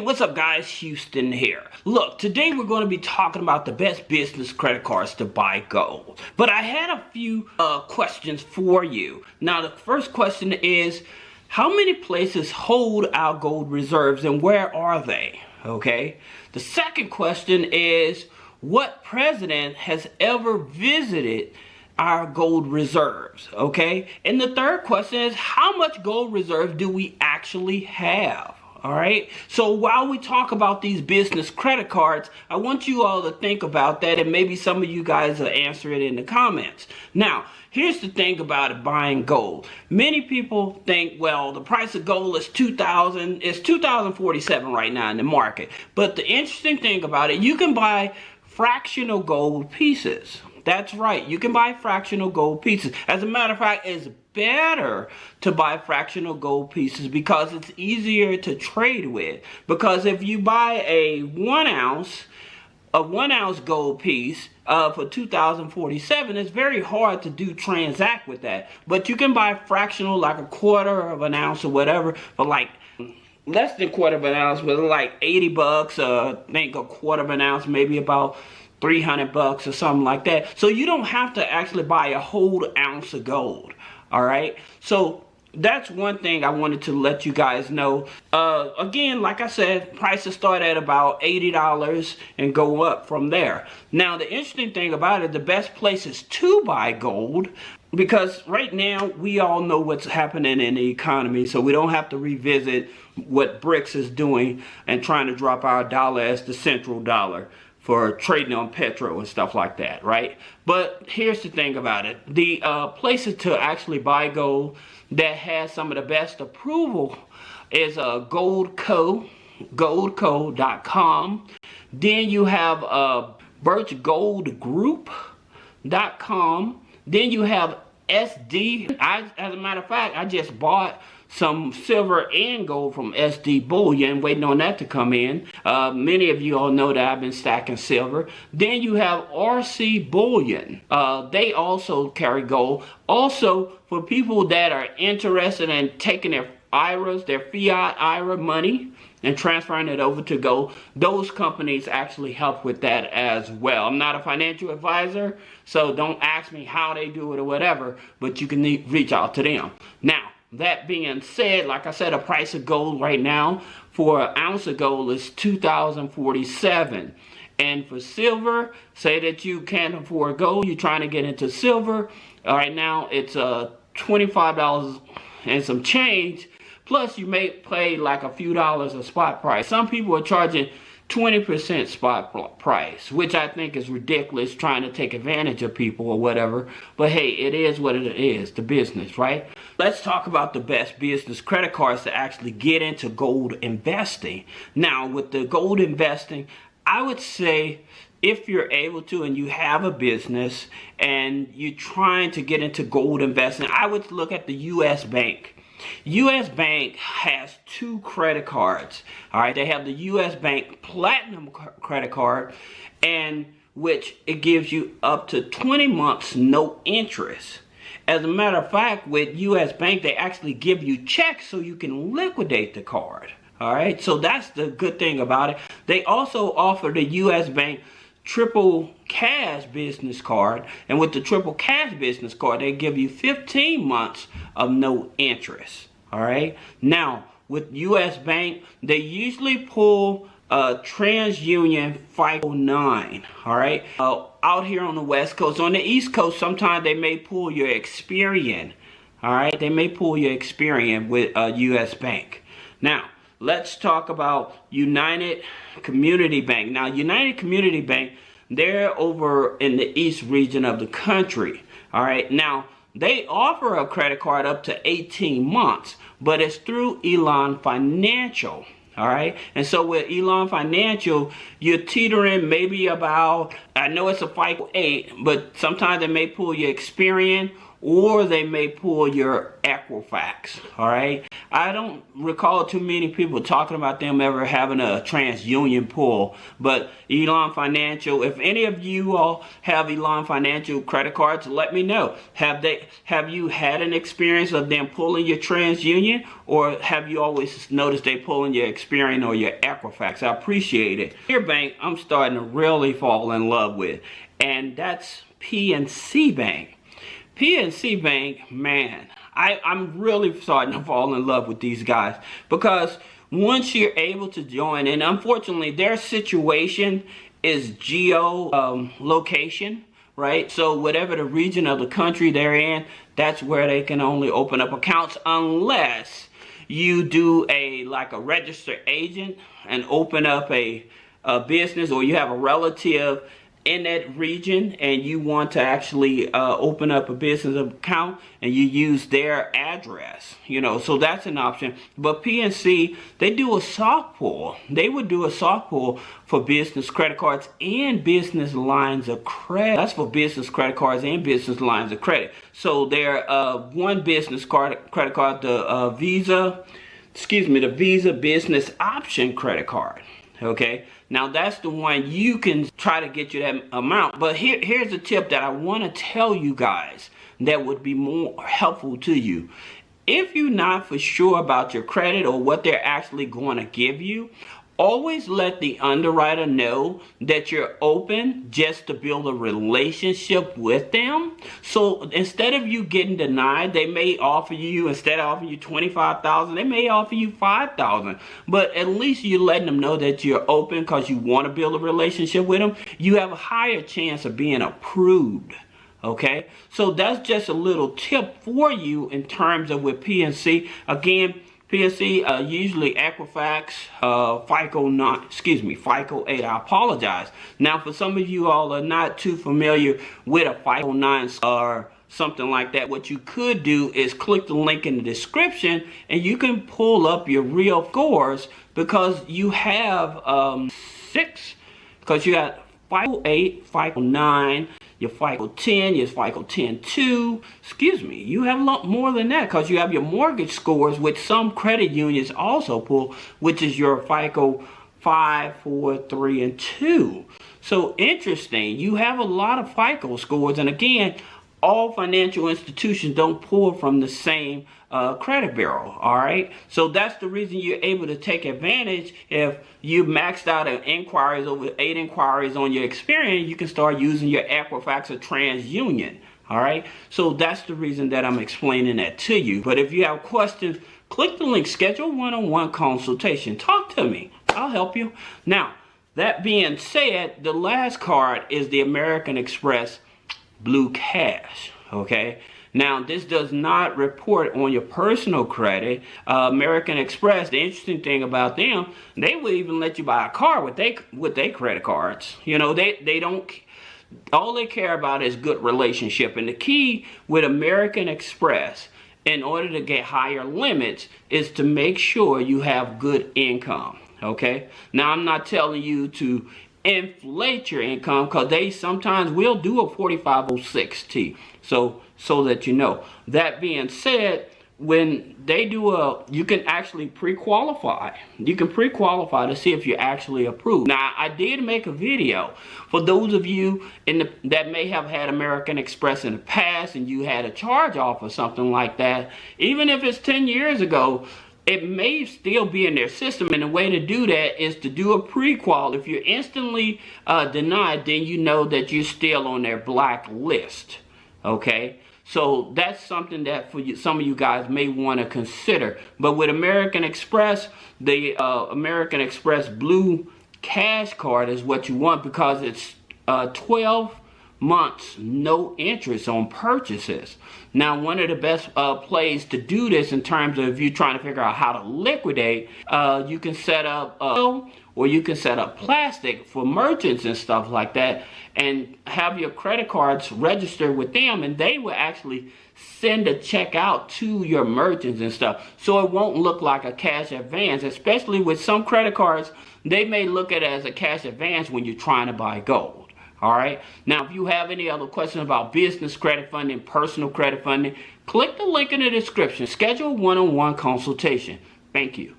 what's up guys, Houston here. Look, today we're going to be talking about the best business credit cards to buy gold. But I had a few questions for you. Now the first question is, how many places hold our gold reserves and where are they? Okay. The second question is, what president has ever visited our gold reserves? Okay. And the third question is, how much gold reserves do we actually have? All right. So while we talk about these business credit cards, I want you all to think about that, and maybe some of you guys will answer it in the comments. Now, here's the thing about it, buying gold. Many people think, well, the price of gold is $2,047 right now in the market. But the interesting thing about it, you can buy fractional gold pieces. That's right, you can buy fractional gold pieces. As a matter of fact, it's better to buy fractional gold pieces because it's easier to trade with. Because if you buy a one ounce gold piece for $2,047, it's very hard to transact with that. But you can buy fractional, like a quarter of an ounce or whatever, for like less than a quarter of an ounce, with like 80 bucks. I think a quarter of an ounce, maybe about 300 bucks or something like that. So you don't have to actually buy a whole ounce of gold. All right. So that's one thing I wanted to let you guys know. Again, like I said, prices start at about $80 and go up from there. Now, the interesting thing about it, the best places to buy gold, because right now we all know what's happening in the economy, so we don't have to revisit what BRICS is doing and trying to drop our dollar as the central dollar for trading on petrol and stuff like that, right? But here's the thing about it. The places to actually buy gold that has some of the best approval is goldco.com. Then you have birchgoldgroup.com. Then you have SD. As a matter of fact, I just bought some silver and gold from SD Bullion, waiting on that to come in. Many of you all know that I've been stacking silver. Then you have RC Bullion. They also carry gold. Also, for people that are interested in taking their IRAs, their fiat IRA money, and transferring it over to gold, those companies actually help with that as well. I'm not a financial advisor, so don't ask me how they do it or whatever, but you can reach out to them. Now, that being said, like I said, the price of gold right now for an ounce of gold is $2,047. And for silver, say that you can't afford gold, you're trying to get into silver. Right now, it's $25 and some change. Plus, you may pay like a few dollars a spot price. Some people are charging 20% spot price, which I think is ridiculous, trying to take advantage of people or whatever. But hey, it is what it is, the business, right? Let's talk about the best business credit cards to actually get into gold investing. Now, with the gold investing, I would say if you're able to and you have a business and you're trying to get into gold investing, I would look at the U.S. Bank. U.S. Bank has two credit cards. All right, they have the U.S. Bank Platinum credit card, and which it gives you up to 20 months no interest. As a matter of fact, with U.S. Bank, they actually give you checks so you can liquidate the card. All right, so that's the good thing about it. They also offer the U.S. Bank Triple Cash business card, and with the Triple Cash business card, they give you 15 months of no interest. All right. Now, with U.S. Bank, they usually pull TransUnion FICO 9. All right. Out here on the West Coast, on the East Coast, sometimes they may pull your Experian. All right, they may pull your Experian with U.S. Bank. Now, let's talk about United Community Bank. Now, United Community Bank, they're over in the east region of the country. All right. Now, they offer a credit card up to 18 months, but it's through Elon Financial. All right. And so with Elon Financial, you're teetering maybe about, I know it's a FICO 8, but sometimes they may pull your Experian or they may pull your Equifax. All right, I don't recall too many people talking about them ever having a TransUnion pull, but Elon Financial, if any of you all have Elon Financial credit cards, let me know. Have you had an experience of them pulling your TransUnion, or have you always noticed they pulling your Experian or your Equifax? I appreciate it. Your bank I'm starting to really fall in love with, and that's PNC Bank. PNC Bank, man, I'm really starting to fall in love with these guys, because once you're able to join, and unfortunately their situation is geo location, right? So whatever the region of the country they're in, that's where they can only open up accounts, unless you do like a registered agent and open up a business, or you have a relative in that region and you want to actually open up a business account and you use their address, so that's an option. But PNC, they do a soft pull. They would do a soft pull for business credit cards and business lines of credit. That's for business credit cards and business lines of credit. So their one business credit card, the Visa Business Option credit card. Okay, now that's the one you can try to get you that amount. But here's a tip that I want to tell you guys that would be more helpful to you. If you're not for sure about your credit or what they're actually going to give you, always let the underwriter know that you're open just to build a relationship with them. So instead of you getting denied, they may offer you, instead of offering you $25,000, they may offer you $5,000. But at least you're letting them know that you're open because you want to build a relationship with them. You have a higher chance of being approved. Okay, so that's just a little tip for you in terms of with PNC. Again, PNC, usually Equifax, FICO 8. I apologize. Now, for some of you all are not too familiar with a FICO 9 or something like that, what you could do is click the link in the description and you can pull up your real scores, because you have 6, because you got FICO 8, FICO 9, your FICO 10, your FICO 10-2, you have a lot more than that, because you have your mortgage scores, which some credit unions also pull, which is your FICO 5, 4, 3, and 2. So interesting, you have a lot of FICO scores, and again, all financial institutions don't pull from the same credit bureau, all right? So that's the reason you're able to take advantage. If you maxed out inquiries, over 8 inquiries on your Experian, you can start using your Equifax or TransUnion, all right? So that's the reason that I'm explaining that to you. But if you have questions, click the link, schedule one-on-one consultation. Talk to me, I'll help you. Now, that being said, the last card is the American Express Blue Cash, okay? Now, this does not report on your personal credit. American Express, the interesting thing about them, they will even let you buy a car with their credit cards. They don't, all they care about is good relationship. And the key with American Express, in order to get higher limits, is to make sure you have good income, okay? Now, I'm not telling you to inflate your income, because they sometimes will do a 4506T, so that you know. That being said, when they do you can actually pre-qualify. You can pre-qualify to see if you're actually approved. Now, I did make a video for those of you that may have had American Express in the past and you had a charge off or something like that. Even if it's 10 years ago, it may still be in their system, and the way to do that is to do a pre-qual. If you're instantly denied, then you know that you're still on their blacklist, okay? So that's something that for you, some of you guys may want to consider. But with American Express, the American Express Blue Cash card is what you want, because it's 12 months no interest on purchases. Now, one of the best plays to do this in terms of if you're trying to figure out how to liquidate, you can set up or you can set up plastic for merchants and stuff like that, and have your credit cards registered with them, and they will actually send a check out to your merchants and stuff, so it won't look like a cash advance. Especially with some credit cards, they may look at it as a cash advance when you're trying to buy gold. All right. Now, if you have any other questions about business credit funding, personal credit funding, click the link in the description. Schedule a one-on-one consultation. Thank you.